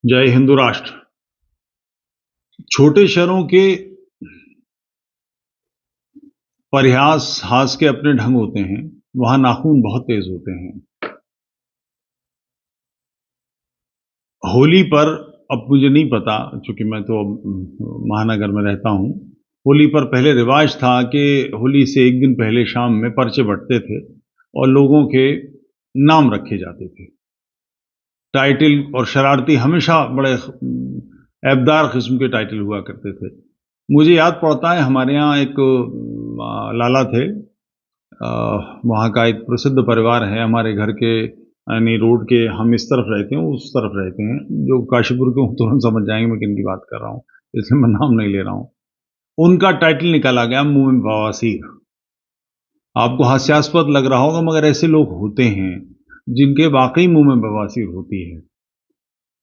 जय हिंदू राष्ट्र। छोटे शहरों के परिहास हास के अपने ढंग होते हैं, वहां नाखून बहुत तेज होते हैं। होली पर अब मुझे नहीं पता, क्योंकि मैं तो महानगर में रहता हूं। होली पर पहले रिवाज था कि होली से एक दिन पहले शाम में पर्चे बंटते थे और लोगों के नाम रखे जाते थे। टाइटल और शरारती हमेशा बड़े ऐबदार किस्म के टाइटल हुआ करते थे। मुझे याद पड़ता है, हमारे यहाँ एक लाला थे। वहाँ का एक प्रसिद्ध परिवार है, हमारे घर के यानी रोड के हम इस तरफ रहते हैं, उस तरफ रहते हैं। जो काशीपुर के तुरंत समझ जाएंगे मैं किन की बात कर रहा हूँ, इसलिए मैं नाम नहीं ले रहा हूँ। उनका टाइटल निकाला गया मुंह में बवासीर। आपको हास्यास्पद लग रहा होगा, मगर ऐसे लोग होते हैं जिनके वाकई मुंह में बवासीर होती है,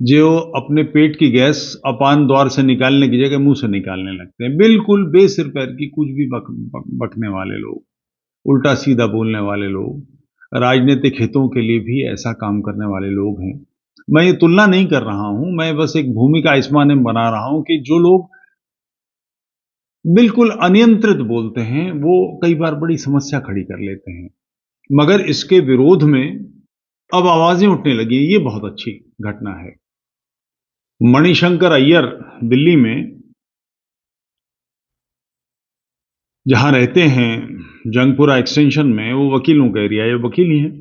जो अपने पेट की गैस अपान द्वार से निकालने की जगह मुंह से निकालने लगते हैं। बिल्कुल बेसिर पैर की कुछ भी बकने वाले लोग, उल्टा सीधा बोलने वाले लोग, राजनीतिक हितों के लिए भी ऐसा काम करने वाले लोग हैं। मैं ये तुलना नहीं कर रहा हूं, मैं बस एक भूमिका इस माने में बना रहा हूं कि जो लोग बिल्कुल अनियंत्रित बोलते हैं, वो कई बार बड़ी समस्या खड़ी कर लेते हैं। मगर इसके विरोध में अब आवाजें उठने लगी, ये बहुत अच्छी घटना है। मणिशंकर अय्यर दिल्ली में जहां रहते हैं, जंगपुरा एक्सटेंशन में, वो वकीलों का एरिया है, वकील ही हैं।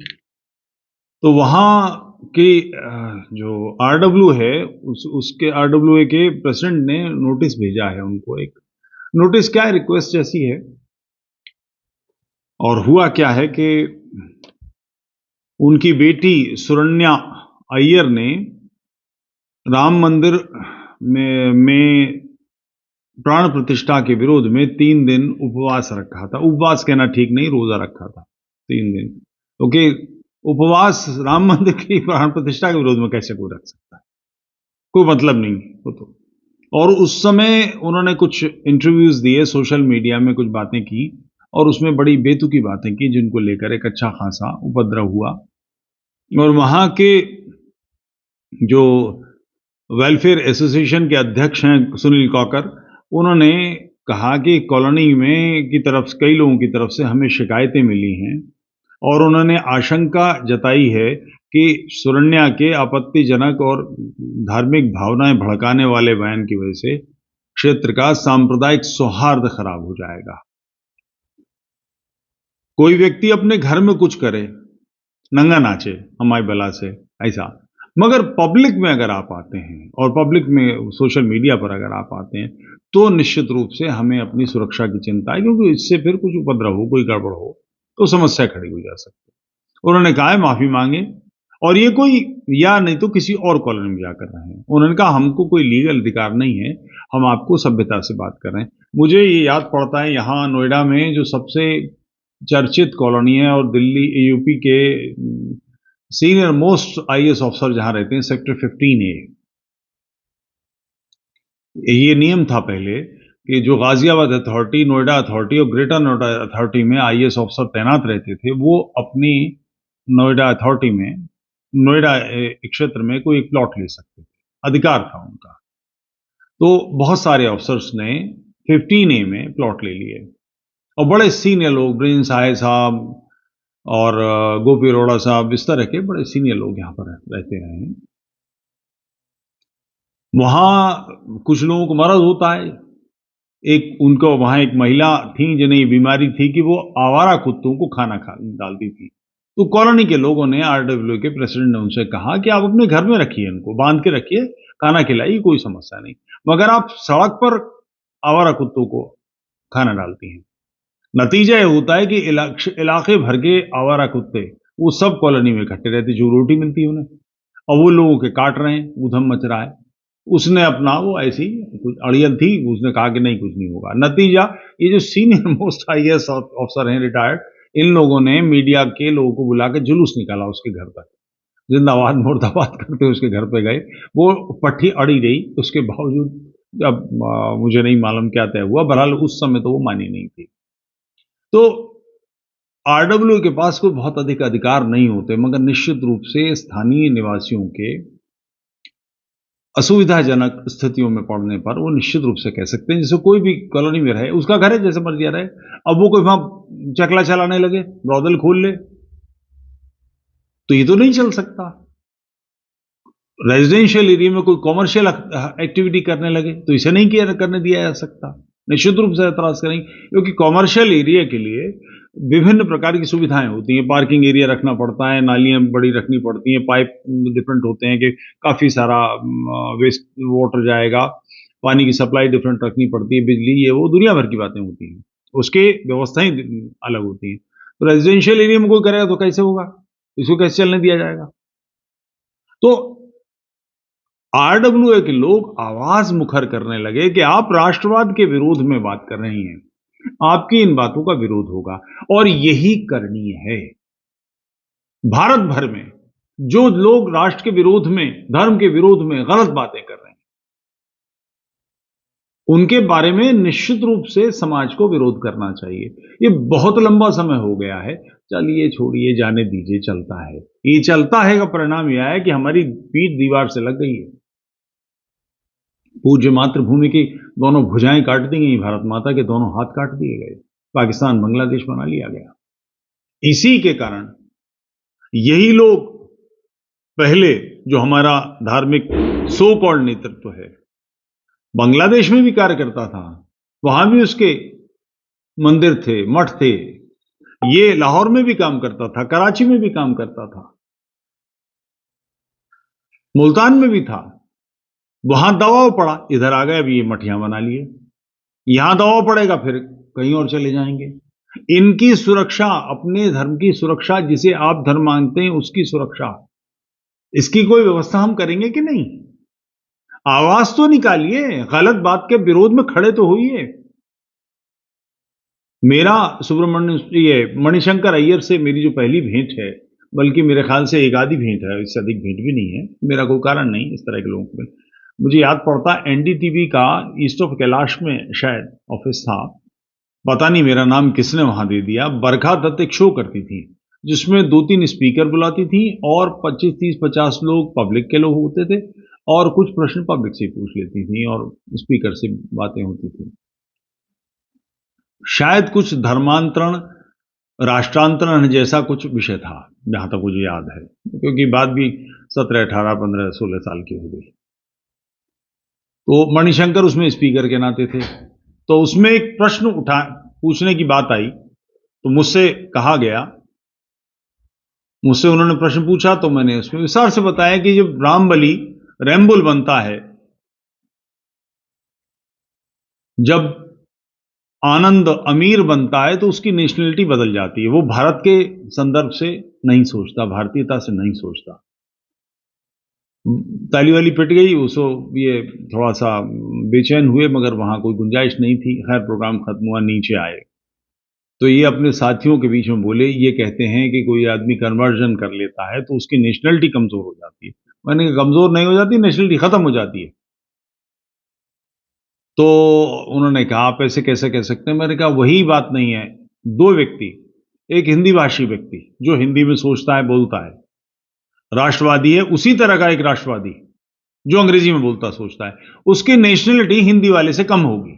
तो वहाँ के जो आरडब्ल्यू है, उसके आरडब्ल्यूए के प्रेसिडेंट ने नोटिस भेजा है उनको। एक नोटिस क्या है, रिक्वेस्ट जैसी है। और हुआ क्या है कि उनकी बेटी सुरन्या अय्यर ने राम मंदिर में प्राण प्रतिष्ठा के विरोध में 3 दिन उपवास रखा था। उपवास कहना ठीक नहीं, रोजा रखा था 3 दिन। क्योंकि उपवास राम मंदिर की प्राण प्रतिष्ठा के विरोध में कैसे कोई रख सकता है, कोई मतलब नहीं वो तो। और उस समय उन्होंने कुछ इंटरव्यूज दिए, सोशल मीडिया में कुछ बातें की, और उसमें बड़ी बेतुकी बातें की, जिनको लेकर एक अच्छा खासा उपद्रव हुआ। और वहां के जो वेलफेयर एसोसिएशन के अध्यक्ष हैं सुनील कौकर, उन्होंने कहा कि कॉलोनी में की तरफ कई लोगों की तरफ से हमें शिकायतें मिली हैं, और उन्होंने आशंका जताई है कि सुरन्या के आपत्तिजनक और धार्मिक भावनाएं भड़काने वाले बयान की वजह से क्षेत्र का सांप्रदायिक सौहार्द खराब हो जाएगा। कोई व्यक्ति अपने घर में कुछ करे, नंगा नाचे हमारी बला से, ऐसा, मगर पब्लिक में अगर आप आते हैं और पब्लिक में सोशल मीडिया पर अगर आप आते हैं, तो निश्चित रूप से हमें अपनी सुरक्षा की चिंता है, क्योंकि इससे फिर कुछ उपद्रव हो, कोई गड़बड़ हो, तो समस्या खड़ी हो जा सकती है। उन्होंने कहा है माफी मांगे, और ये कोई या नहीं तो किसी और कॉलोनी में जाकर रहे हैं। उन्होंने कहा हमको कोई लीगल अधिकार नहीं है, हम आपको सभ्यता से बात कर रहे हैं। मुझे ये याद पड़ता है, यहाँ नोएडा में जो सबसे चर्चित कॉलोनी है और दिल्ली यूपी के सीनियर मोस्ट आईएएस ऑफिसर जहां रहते हैं, सेक्टर 15A। ये नियम था पहले कि जो गाजियाबाद अथॉरिटी, नोएडा अथॉरिटी और ग्रेटर नोएडा अथॉरिटी में आईएएस ऑफिसर तैनात रहते थे, वो अपनी नोएडा अथॉरिटी में, नोएडा क्षेत्र में कोई एक प्लॉट ले सकते थे, अधिकार था उनका। तो बहुत सारे ऑफिसर्स ने 15A में प्लॉट ले लिए, और बड़े सीनियर लोग, ब्रिजेश साहे साहब और गोपी अरोड़ा साहब, इस तरह के बड़े सीनियर लोग यहाँ पर रहते रहे हैं। वहां कुछ लोगों को मर्ज होता है। एक उनको वहां एक महिला थी जिन्हें बीमारी थी कि वो आवारा कुत्तों को खाना डालती थी। तो कॉलोनी के लोगों ने, आरडब्ल्यू के प्रेसिडेंट ने उनसे कहा कि आप अपने घर में रखिए, इनको बांध के रखिए, खाना खिलाइए, कोई समस्या नहीं, मगर आप सड़क पर आवारा कुत्तों को खाना डालती हैं। नतीजा यह होता है कि इलाके भर के आवारा कुत्ते वो सब कॉलोनी में इकट्ठे रहते, जो रोटी मिलती है उन्हें, और वो लोगों के काट रहे हैं, उधम मच रहा है। उसने अपना, वो ऐसी कुछ अड़ियल थी, उसने कहा कि नहीं कुछ नहीं होगा। नतीजा, ये जो सीनियर मोस्ट आईएएस ऑफिसर हैं रिटायर्ड, इन लोगों ने मीडिया के लोगों को बुला के जुलूस निकाला उसके घर तक, जिंदाबाद मुर्दाबाद करते उसके घर पे गए। वो पट्टी अड़ी रही, उसके बावजूद अब मुझे नहीं मालूम क्या तय हुआ, बहरहाल उस समय तो वो मानी नहीं थी। तो आरडब्ल्यू के पास कोई बहुत अधिक अधिकार नहीं होते, मगर निश्चित रूप से स्थानीय निवासियों के असुविधाजनक स्थितियों में पड़ने पर वो निश्चित रूप से कह सकते हैं, जैसे कोई भी कॉलोनी में रहे, उसका घर है, जैसे मर्जी रहे, अब वो कोई वहां चकला चलाने लगे, ब्रॉदल खोल ले, तो ये तो नहीं चल सकता। रेजिडेंशियल एरिया में कोई कॉमर्शियल एक्टिविटी करने लगे तो इसे नहीं किया करने दिया जा सकता, निश्चित रूप से एतराज करेंगे, क्योंकि कॉमर्शियल एरिया के लिए विभिन्न प्रकार की सुविधाएं होती हैं, पार्किंग एरिया रखना पड़ता है, नालियां बड़ी रखनी पड़ती हैं, पाइप डिफरेंट होते हैं कि काफ़ी सारा वेस्ट वाटर जाएगा, पानी की सप्लाई डिफरेंट रखनी पड़ती है, बिजली ये वो दुनिया भर की बातें होती हैं, उसके व्यवस्थाएं अलग होती हैं। तो रेजिडेंशियल एरिया में कोई करेगा तो कैसे होगा, इसको कैसे चलने दिया जाएगा? तो आरडब्ल्यूए के लोग आवाज मुखर करने लगे कि आप राष्ट्रवाद के विरोध में बात कर रही हैं, आपकी इन बातों का विरोध होगा और यही करनी है। भारत भर में जो लोग राष्ट्र के विरोध में, धर्म के विरोध में गलत बातें कर रहे हैं, उनके बारे में निश्चित रूप से समाज को विरोध करना चाहिए। ये बहुत लंबा समय हो गया है, चलिए छोड़िए, जाने दीजिए, चलता है। ये चलता है का परिणाम यह है कि हमारी पीठ दीवार से लग गई है। पूज्य मातृभूमि की दोनों भुजाएं काट दी गई, भारत माता के दोनों हाथ काट दिए गए, पाकिस्तान बांग्लादेश बना लिया गया। इसी के कारण यही लोग पहले जो हमारा धार्मिक सो कॉल्ड नेतृत्व है, बांग्लादेश में भी कार्य करता था, वहां भी उसके मंदिर थे, मठ थे, ये लाहौर में भी काम करता था, कराची में भी काम करता था, मुल्तान में भी था, वहां दबाव पड़ा, इधर आ गए, अभी ये मठियां बना लिए, यहां दबाव पड़ेगा फिर कहीं और चले जाएंगे। इनकी सुरक्षा, अपने धर्म की सुरक्षा, जिसे आप धर्म मानते हैं उसकी सुरक्षा, इसकी कोई व्यवस्था हम करेंगे कि नहीं? आवाज तो निकालिए, गलत बात के विरोध में खड़े तो होइए। मेरा सुब्रमण्य ये मणिशंकर अय्यर से मेरी जो पहली भेंट है, बल्कि मेरे ख्याल से एक आधी भेंट है, इससे अधिक भेंट भी नहीं है, मेरा कोई कारण नहीं इस तरह के लोगों में। मुझे याद पड़ता एनडीटीवी का ईस्ट ऑफ कैलाश में शायद ऑफिस था, पता नहीं मेरा नाम किसने वहां दे दिया। बरखा दत्त एक शो करती थी जिसमें 2-3 स्पीकर बुलाती थी और 25-30-50 लोग पब्लिक के लोग होते थे और कुछ प्रश्न पब्लिक से पूछ लेती थी और स्पीकर से बातें होती थी। शायद कुछ धर्मांतरण, राष्ट्रांतरण जैसा कुछ विषय था, जहां तक मुझे याद है, क्योंकि बात भी 17, 18, 15, 16 साल की हो गई। तो मणिशंकर उसमें स्पीकर के नाते थे, तो उसमें एक प्रश्न पूछने की बात आई, तो मुझसे कहा गया, मुझसे उन्होंने प्रश्न पूछा तो मैंने उसमें विस्तार से बताया कि जब रामबली रैम्बुल बनता है, जब आनंद अमीर बनता है तो उसकी नेशनलिटी बदल जाती है, वो भारत के संदर्भ से नहीं सोचता, भारतीयता से नहीं सोचता। ताली वाली पिट गई, उसको ये थोड़ा सा बेचैन हुए, मगर वहां कोई गुंजाइश नहीं थी। खैर प्रोग्राम खत्म हुआ, नीचे आए तो ये अपने साथियों के बीच में बोले, ये कहते हैं कि कोई आदमी कन्वर्जन कर लेता है तो उसकी नेशनलिटी कमजोर हो जाती है। मैंने कहा कमजोर नहीं हो जाती, नेशनलिटी खत्म हो जाती है। तो उन्होंने कहा आप ऐसे कैसे कह सकते हैं? मैंने कहा वही बात नहीं है। दो व्यक्ति, एक हिंदी भाषी व्यक्ति जो हिंदी में सोचता है, बोलता है, राष्ट्रवादी है, उसी तरह का एक राष्ट्रवादी जो अंग्रेजी में बोलता सोचता है, उसकी नेशनलिटी हिंदी वाले से कम होगी,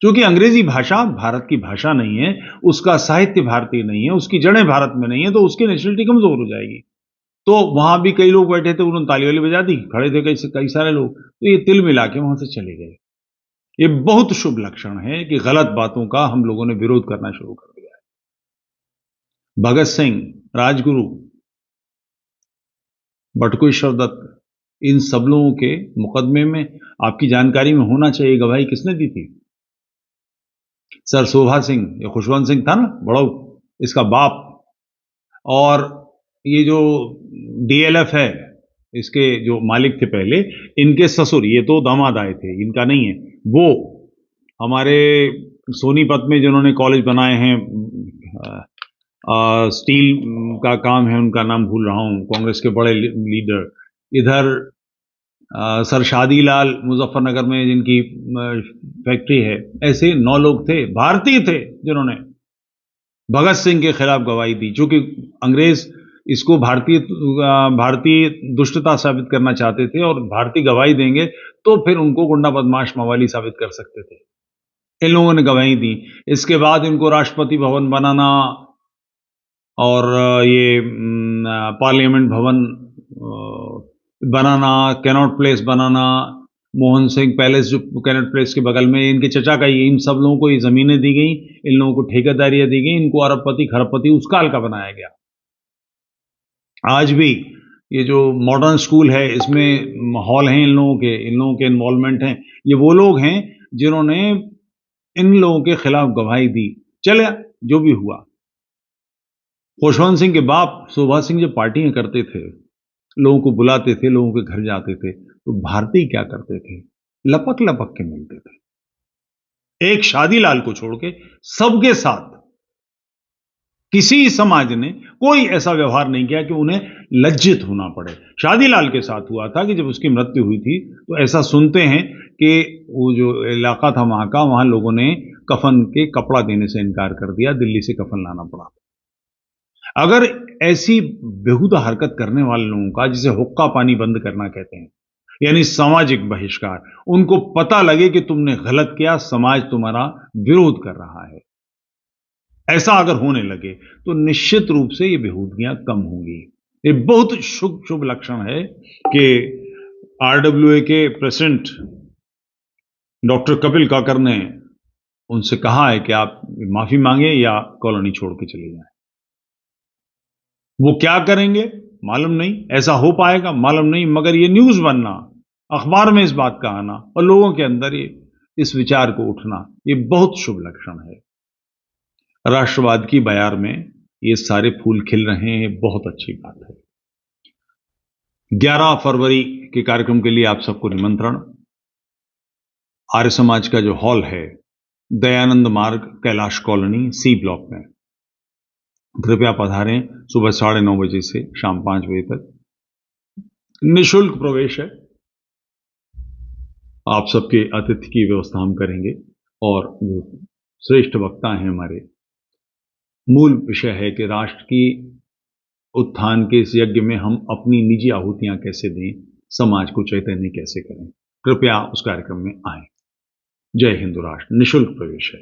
क्योंकि अंग्रेजी भाषा भारत की भाषा नहीं है, उसका साहित्य भारतीय नहीं है, उसकी जड़ें भारत में नहीं है, तो उसकी नेशनलिटी कमजोर हो जाएगी। तो वहां भी कई लोग बैठे थे, उन्होंने ताली वाली बजा दी, खड़े थे कई सारे लोग, तो ये तिल मिला के वहां से चले गए। ये बहुत शुभ लक्षण है कि गलत बातों का हम लोगों ने विरोध करना शुरू कर दिया है। भगत सिंह, राजगुरु, बटुकेश्वर दत्त, इन सब लोगों के मुकदमे में आपकी जानकारी में होना चाहिए, गवाही किसने दी थी? सर शोभा सिंह, ये खुशवंत सिंह था ना बड़ा, इसका बाप, और ये जो डीएलएफ है, इसके जो मालिक थे पहले, इनके ससुर, ये तो दामाद आए थे, इनका नहीं है, वो हमारे सोनीपत में जिन्होंने कॉलेज बनाए हैं, स्टील का काम है, उनका नाम भूल रहा हूं, कांग्रेस के बड़े लीडर। इधर सर शादीलाल मुजफ्फरनगर में जिनकी फैक्ट्री है, ऐसे 9 लोग थे, भारतीय थे, जिन्होंने भगत सिंह के खिलाफ गवाही दी, जो कि अंग्रेज इसको भारतीय दुष्टता साबित करना चाहते थे और भारतीय गवाही देंगे तो फिर उनको गुंडा बदमाश मवाली साबित कर सकते थे। इन लोगों ने गवाही दी। इसके बाद इनको राष्ट्रपति भवन बनाना और ये पार्लियामेंट भवन बनाना, कैनॉट प्लेस बनाना, मोहन सिंह पैलेस जो कैनॉट प्लेस के बगल में इनके चचा का ही, इन सब लोगों को ये ज़मीनें दी गई, इन लोगों को ठेकेदारियाँ दी गई, इनको अरबपति खरबपति उस काल का बनाया गया। आज भी ये जो मॉडर्न स्कूल है इसमें हॉल हैं इन लोगों के इन्वॉल्वमेंट हैं। ये वो लोग हैं जिन्होंने इन लोगों के खिलाफ गवाही दी। चले जो भी हुआ। खुशवंत सिंह के बाप सुभाष सिंह जब पार्टियां करते थे, लोगों को बुलाते थे, लोगों के घर जाते थे, तो भारतीय क्या करते थे? लपक लपक के मिलते थे। एक शादीलाल को छोड़ के सबके साथ किसी समाज ने कोई ऐसा व्यवहार नहीं किया कि उन्हें लज्जित होना पड़े। शादीलाल के साथ हुआ था कि जब उसकी मृत्यु हुई थी तो ऐसा सुनते हैं कि वो जो इलाका था वहां का, वहां लोगों ने कफन के कपड़ा देने से इनकार कर दिया, दिल्ली से कफन लाना पड़ा। अगर ऐसी बेहुदा हरकत करने वाले लोगों का, जिसे हुक्का पानी बंद करना कहते हैं, यानी सामाजिक बहिष्कार, उनको पता लगे कि तुमने गलत किया, समाज तुम्हारा विरोध कर रहा है, ऐसा अगर होने लगे तो निश्चित रूप से ये बेहूदगियां कम होंगी। ये बहुत शुभ लक्षण है कि आरडब्ल्यूए के प्रेसिडेंट डॉक्टर कपिल काकर ने उनसे कहा है कि आप माफी मांगे या कॉलोनी छोड़ के चले जाएं। वो क्या करेंगे मालूम नहीं, ऐसा हो पाएगा मालूम नहीं, मगर ये न्यूज बनना, अखबार में इस बात का आना और लोगों के अंदर ये इस विचार को उठना, ये बहुत शुभ लक्षण है। राष्ट्रवाद की बयार में ये सारे फूल खिल रहे हैं, बहुत अच्छी बात है। 11 फरवरी के कार्यक्रम के लिए आप सबको निमंत्रण। आर्य समाज का जो हॉल है, दयानंद मार्ग, कैलाश कॉलोनी, सी ब्लॉक में, कृपया पधारें। सुबह 9:30 बजे से शाम 5 बजे तक निःशुल्क प्रवेश है। आप सबके आतिथ्य की व्यवस्था हम करेंगे और जो श्रेष्ठ वक्ता हैं हमारे, मूल विषय है कि राष्ट्र की उत्थान के इस यज्ञ में हम अपनी निजी आहुतियां कैसे दें, समाज को चैतन्य कैसे करें। कृपया उस कार्यक्रम में आएं। जय हिंद राष्ट्र। निःशुल्क प्रवेश है।